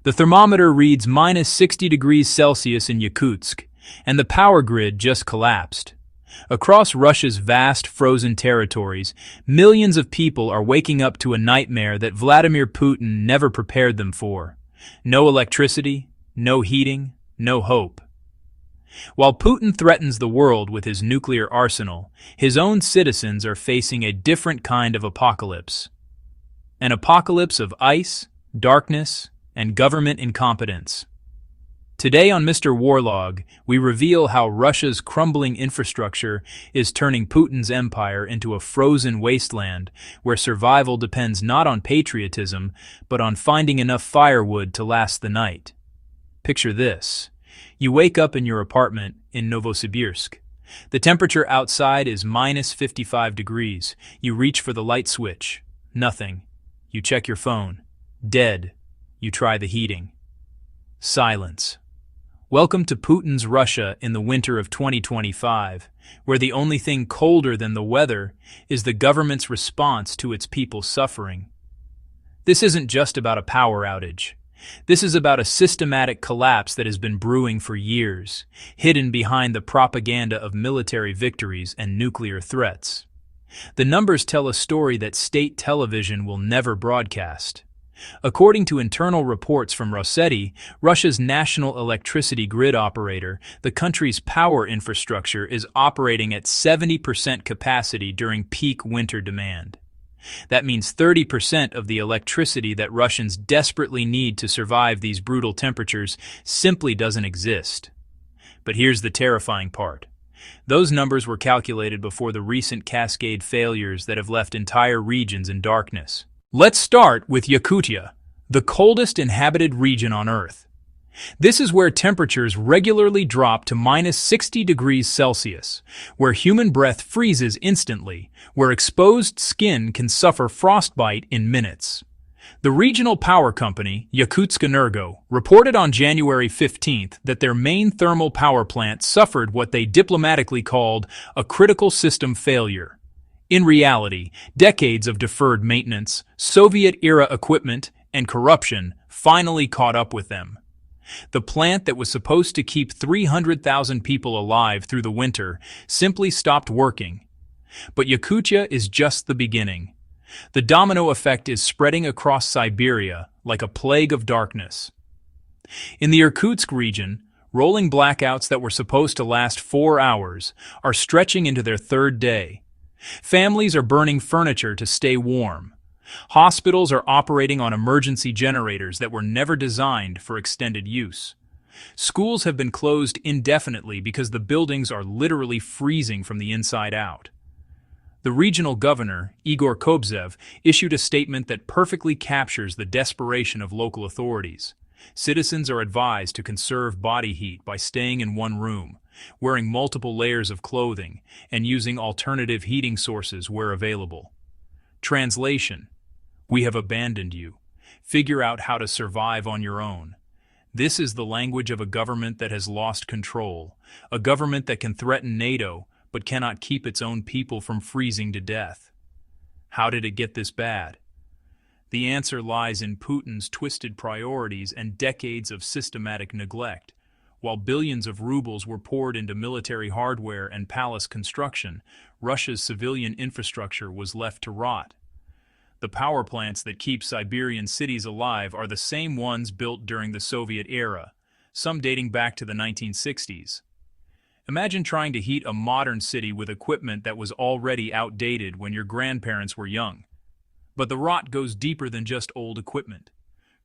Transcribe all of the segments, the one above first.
The thermometer reads minus 60 degrees Celsius in Yakutsk, and the power grid just collapsed. Across Russia's vast frozen territories, millions of people are waking up to a nightmare that Vladimir Putin never prepared them for. No electricity, no heating, no hope. While Putin threatens the world with his nuclear arsenal, his own citizens are facing a different kind of apocalypse. An apocalypse of ice, darkness, and government incompetence. Today on Mr. Warlog, we reveal how Russia's crumbling infrastructure is turning Putin's empire into a frozen wasteland where survival depends not on patriotism, but on finding enough firewood to last the night. Picture this. You wake up in your apartment in Novosibirsk. The temperature outside is minus 55 degrees. You reach for the light switch. Nothing. You check your phone. Dead. You try the heating. Silence. Welcome to Putin's Russia in the winter of 2025, where the only thing colder than the weather is the government's response to its people's suffering. This isn't just about a power outage. This is about a systematic collapse that has been brewing for years, hidden behind the propaganda of military victories and nuclear threats. The numbers tell a story that state television will never broadcast. According to internal reports from Rossetti, Russia's national electricity grid operator, the country's power infrastructure is operating at 70% capacity during peak winter demand. That means 30% of the electricity that Russians desperately need to survive these brutal temperatures simply doesn't exist. But here's the terrifying part. Those numbers were calculated before the recent cascade failures that have left entire regions in darkness. Let's start with Yakutia, the coldest inhabited region on Earth. This is where temperatures regularly drop to minus 60 degrees Celsius, where human breath freezes instantly, where exposed skin can suffer frostbite in minutes. The regional power company, Yakutsk-Energo, reported on January 15th that their main thermal power plant suffered what they diplomatically called a critical system failure. In reality, decades of deferred maintenance, Soviet-era equipment, and corruption finally caught up with them. The plant that was supposed to keep 300,000 people alive through the winter simply stopped working. But Yakutia is just the beginning. The domino effect is spreading across Siberia like a plague of darkness. In the Irkutsk region, rolling blackouts that were supposed to last 4 hours are stretching into their third day. Families are burning furniture to stay warm. Hospitals are operating on emergency generators that were never designed for extended use. Schools have been closed indefinitely because the buildings are literally freezing from the inside out. The regional governor, Igor Kobzev, issued a statement that perfectly captures the desperation of local authorities. Citizens are advised to conserve body heat by staying in one room, wearing multiple layers of clothing, and using alternative heating sources where available. Translation: we have abandoned you. Figure out how to survive on your own. This is the language of a government that has lost control, a government that can threaten NATO but cannot keep its own people from freezing to death. How did it get this bad? The answer lies in Putin's twisted priorities and decades of systematic neglect. While billions of rubles were poured into military hardware and palace construction, Russia's civilian infrastructure was left to rot. The power plants that keep Siberian cities alive are the same ones built during the Soviet era, some dating back to the 1960s. Imagine trying to heat a modern city with equipment that was already outdated when your grandparents were young. But the rot goes deeper than just old equipment.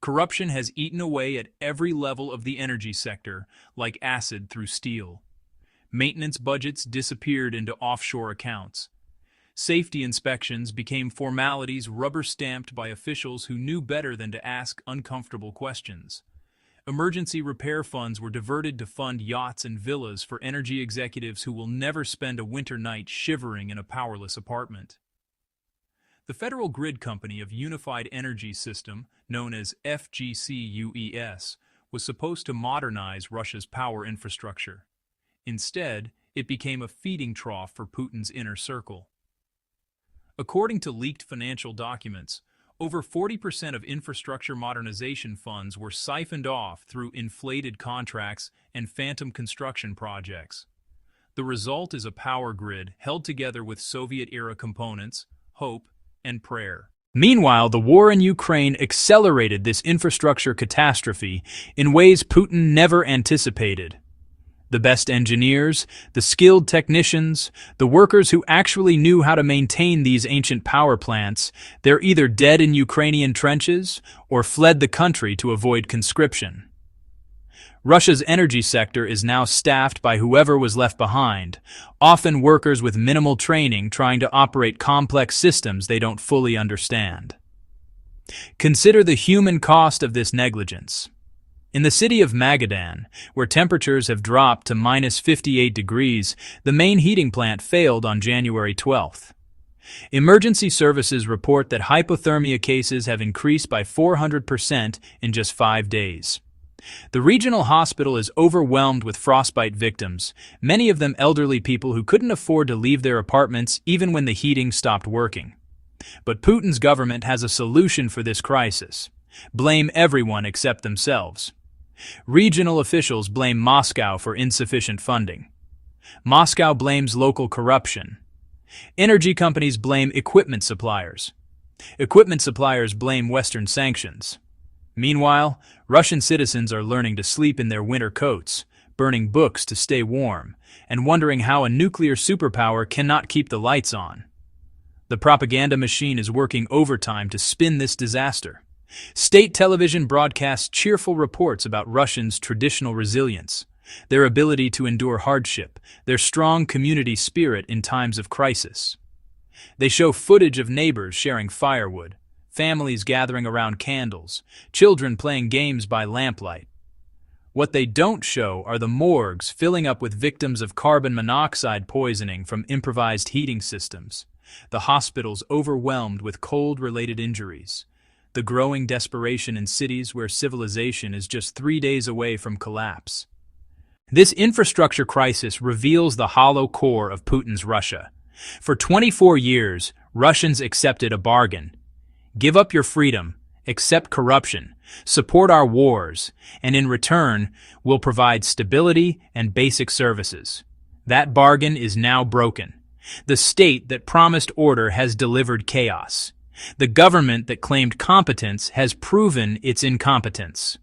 Corruption has eaten away at every level of the energy sector, like acid through steel. Maintenance budgets disappeared into offshore accounts. Safety inspections became formalities rubber-stamped by officials who knew better than to ask uncomfortable questions. Emergency repair funds were diverted to fund yachts and villas for energy executives who will never spend a winter night shivering in a powerless apartment. The Federal Grid Company of Unified Energy System, known as FGCUES, was supposed to modernize Russia's power infrastructure. Instead, it became a feeding trough for Putin's inner circle. According to leaked financial documents, Over 40% of infrastructure modernization funds were siphoned off through inflated contracts and phantom construction projects. The result is a power grid held together with Soviet-era components, hope, and prayer. Meanwhile, the war in Ukraine accelerated this infrastructure catastrophe in ways Putin never anticipated. The best engineers, the skilled technicians, the workers who actually knew how to maintain these ancient power plants, they're either dead in Ukrainian trenches or fled the country to avoid conscription. Russia's energy sector is now staffed by whoever was left behind, often workers with minimal training trying to operate complex systems they don't fully understand. Consider the human cost of this negligence. In the city of Magadan, where temperatures have dropped to minus 58 degrees, the main heating plant failed on January 12th. Emergency services report that hypothermia cases have increased by 400% in just 5 days. The regional hospital is overwhelmed with frostbite victims, many of them elderly people who couldn't afford to leave their apartments even when the heating stopped working. But Putin's government has a solution for this crisis. Blame everyone except themselves. Regional officials blame Moscow for insufficient funding. Moscow blames local corruption. Energy companies blame equipment suppliers. Equipment suppliers blame Western sanctions. Meanwhile, Russian citizens are learning to sleep in their winter coats, burning books to stay warm, and wondering how a nuclear superpower cannot keep the lights on. The propaganda machine is working overtime to spin this disaster. State television broadcasts cheerful reports about Russians' traditional resilience, their ability to endure hardship, their strong community spirit in times of crisis. They show footage of neighbors sharing firewood, families gathering around candles, children playing games by lamplight. What they don't show are the morgues filling up with victims of carbon monoxide poisoning from improvised heating systems, the hospitals overwhelmed with cold-related injuries, the growing desperation in cities where civilization is just 3 days away from collapse. This infrastructure crisis reveals the hollow core of Putin's Russia. For 24 years, Russians accepted a bargain. Give up your freedom, accept corruption, support our wars, and in return, we'll provide stability and basic services. That bargain is now broken. The state that promised order has delivered chaos. The government that claimed competence has proven its incompetence.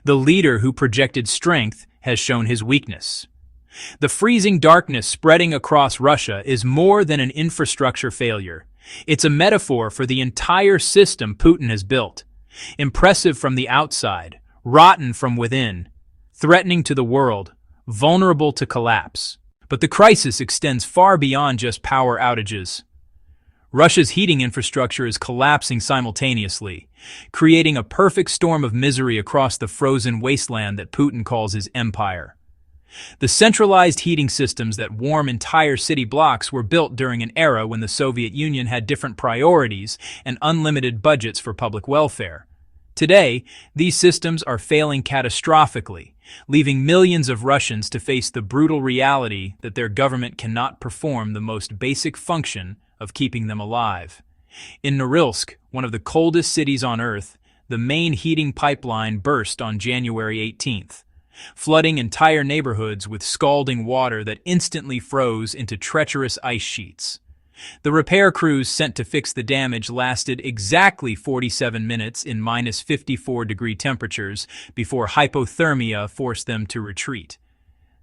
The leader who projected strength has shown his weakness. The freezing darkness spreading across Russia is more than an infrastructure failure. It's a metaphor for the entire system Putin has built. Impressive from the outside, rotten from within, threatening to the world, vulnerable to collapse. But the crisis extends far beyond just power outages. Russia's heating infrastructure is collapsing simultaneously, creating a perfect storm of misery across the frozen wasteland that Putin calls his empire. The centralized heating systems that warm entire city blocks were built during an era when the Soviet Union had different priorities and unlimited budgets for public welfare. Today, these systems are failing catastrophically, leaving millions of Russians to face the brutal reality that their government cannot perform the most basic function of keeping them alive. In Norilsk, one of the coldest cities on Earth, the main heating pipeline burst on January 18th. Flooding entire neighborhoods with scalding water that instantly froze into treacherous ice sheets. The repair crews sent to fix the damage lasted exactly 47 minutes in minus 54-degree temperatures before hypothermia forced them to retreat.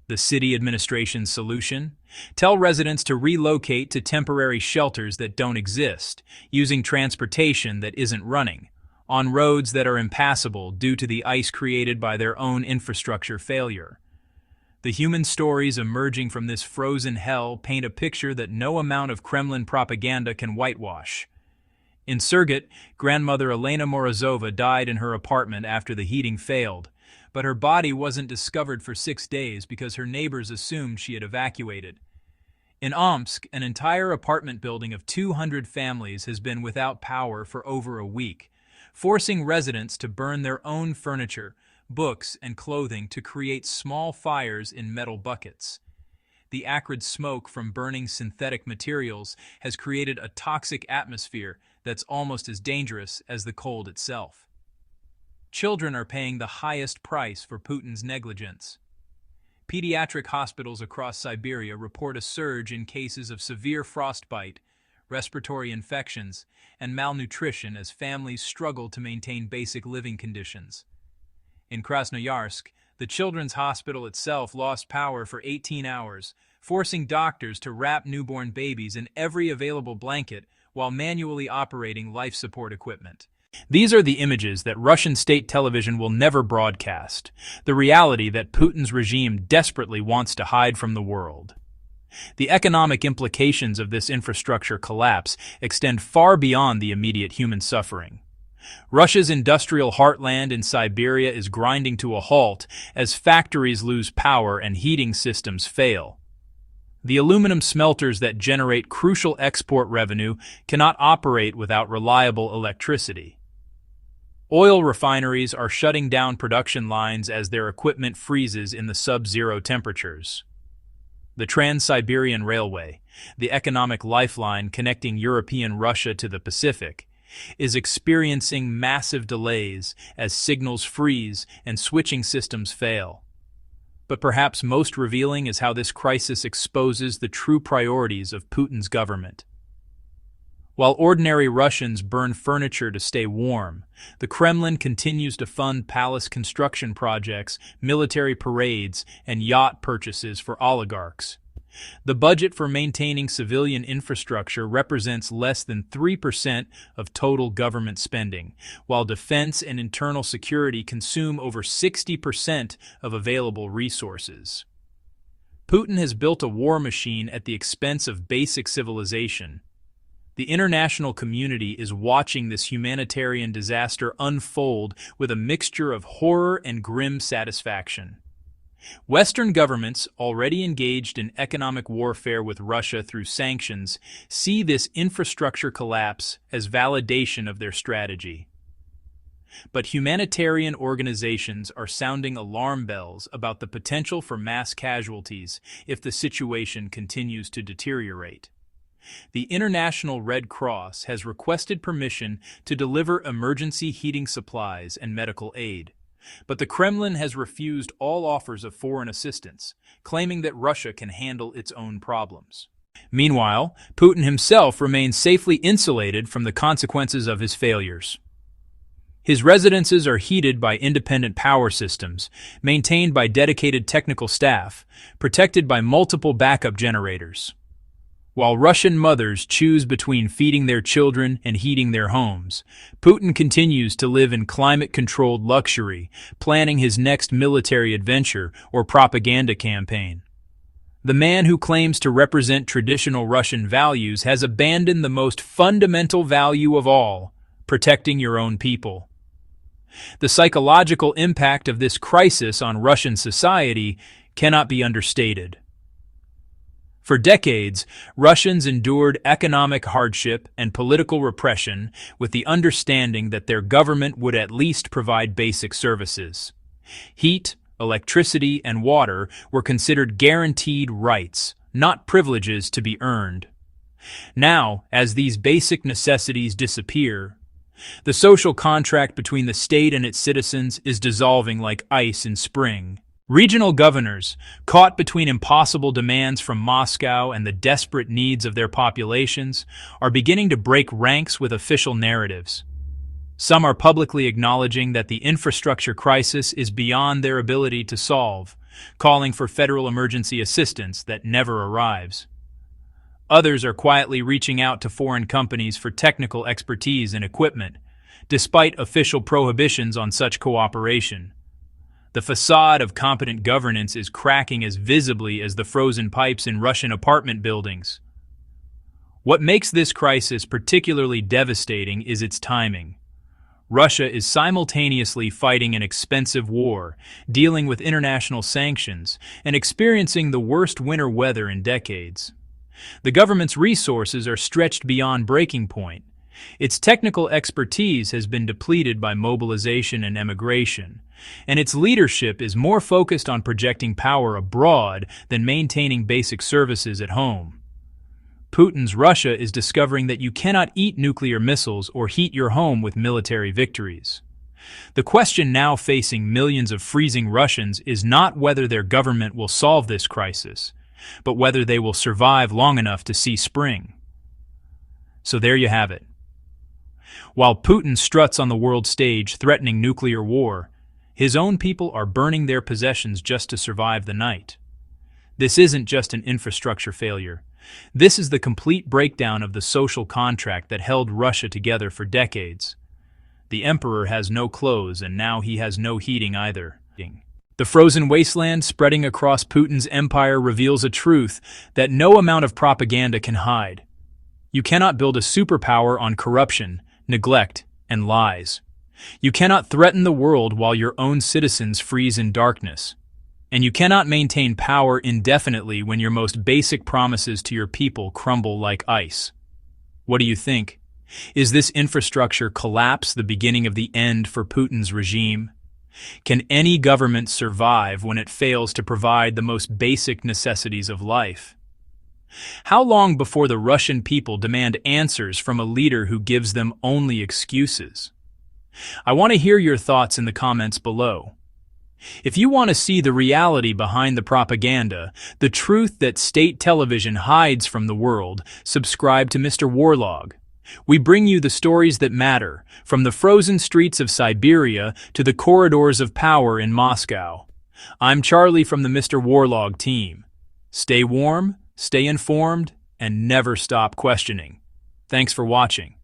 The city administration's solution? Tell residents to relocate to temporary shelters that don't exist, using transportation that isn't running, on roads that are impassable due to the ice created by their own infrastructure failure. The human stories emerging from this frozen hell paint a picture that no amount of Kremlin propaganda can whitewash. In Surgut, grandmother Elena Morozova died in her apartment after the heating failed, but her body wasn't discovered for 6 days because her neighbors assumed she had evacuated. In Omsk, an entire apartment building of 200 families has been without power for over a week, forcing residents to burn their own furniture, books, and clothing to create small fires in metal buckets. The acrid smoke from burning synthetic materials has created a toxic atmosphere that's almost as dangerous as the cold itself. Children are paying the highest price for Putin's negligence. Pediatric hospitals across Siberia report a surge in cases of severe frostbite, respiratory infections, and malnutrition as families struggle to maintain basic living conditions. In Krasnoyarsk, the children's hospital itself lost power for 18 hours, forcing doctors to wrap newborn babies in every available blanket while manually operating life support equipment. These are the images that Russian state television will never broadcast, the reality that Putin's regime desperately wants to hide from the world. The economic implications of this infrastructure collapse extend far beyond the immediate human suffering. Russia's industrial heartland in Siberia is grinding to a halt as factories lose power and heating systems fail. The aluminum smelters that generate crucial export revenue cannot operate without reliable electricity. Oil refineries are shutting down production lines as their equipment freezes in the sub-zero temperatures. The Trans-Siberian Railway, the economic lifeline connecting European Russia to the Pacific, is experiencing massive delays as signals freeze and switching systems fail. But perhaps most revealing is how this crisis exposes the true priorities of Putin's government. While ordinary Russians burn furniture to stay warm, the Kremlin continues to fund palace construction projects, military parades, and yacht purchases for oligarchs. The budget for maintaining civilian infrastructure represents less than 3% of total government spending, while defense and internal security consume over 60% of available resources. Putin has built a war machine at the expense of basic civilization. The international community is watching this humanitarian disaster unfold with a mixture of horror and grim satisfaction. Western governments, already engaged in economic warfare with Russia through sanctions, see this infrastructure collapse as validation of their strategy. But humanitarian organizations are sounding alarm bells about the potential for mass casualties if the situation continues to deteriorate. The International Red Cross has requested permission to deliver emergency heating supplies and medical aid. But the Kremlin has refused all offers of foreign assistance, claiming that Russia can handle its own problems. Meanwhile, Putin himself remains safely insulated from the consequences of his failures. His residences are heated by independent power systems, maintained by dedicated technical staff, protected by multiple backup generators. While Russian mothers choose between feeding their children and heating their homes, Putin continues to live in climate-controlled luxury, planning his next military adventure or propaganda campaign. The man who claims to represent traditional Russian values has abandoned the most fundamental value of all, protecting your own people. The psychological impact of this crisis on Russian society cannot be understated. For decades, Russians endured economic hardship and political repression with the understanding that their government would at least provide basic services. Heat, electricity, and water were considered guaranteed rights, not privileges to be earned. Now, as these basic necessities disappear, the social contract between the state and its citizens is dissolving like ice in spring. Regional governors, caught between impossible demands from Moscow and the desperate needs of their populations, are beginning to break ranks with official narratives. Some are publicly acknowledging that the infrastructure crisis is beyond their ability to solve, calling for federal emergency assistance that never arrives. Others are quietly reaching out to foreign companies for technical expertise and equipment, despite official prohibitions on such cooperation. The facade of competent governance is cracking as visibly as the frozen pipes in Russian apartment buildings. What makes this crisis particularly devastating is its timing. Russia is simultaneously fighting an expensive war, dealing with international sanctions, and experiencing the worst winter weather in decades. The government's resources are stretched beyond breaking point. Its technical expertise has been depleted by mobilization and emigration, and its leadership is more focused on projecting power abroad than maintaining basic services at home. Putin's Russia is discovering that you cannot eat nuclear missiles or heat your home with military victories. The question now facing millions of freezing Russians is not whether their government will solve this crisis, but whether they will survive long enough to see spring. So there you have it. While Putin struts on the world stage threatening nuclear war, his own people are burning their possessions just to survive the night. This isn't just an infrastructure failure. This is the complete breakdown of the social contract that held Russia together for decades. The emperor has no clothes, and now he has no heating either. The frozen wasteland spreading across Putin's empire reveals a truth that no amount of propaganda can hide. You cannot build a superpower on corruption, neglect, and lies. You cannot threaten the world while your own citizens freeze in darkness. And you cannot maintain power indefinitely when your most basic promises to your people crumble like ice. What do you think? Is this infrastructure collapse the beginning of the end for Putin's regime? Can any government survive when it fails to provide the most basic necessities of life? How long before the Russian people demand answers from a leader who gives them only excuses? I want to hear your thoughts in the comments below. If you want to see the reality behind the propaganda, the truth that state television hides from the world, subscribe to Mr. Warlog. We bring you the stories that matter, from the frozen streets of Siberia to the corridors of power in Moscow. I'm Charlie from the Mr. Warlog team. Stay warm, stay informed, and never stop questioning. Thanks for watching.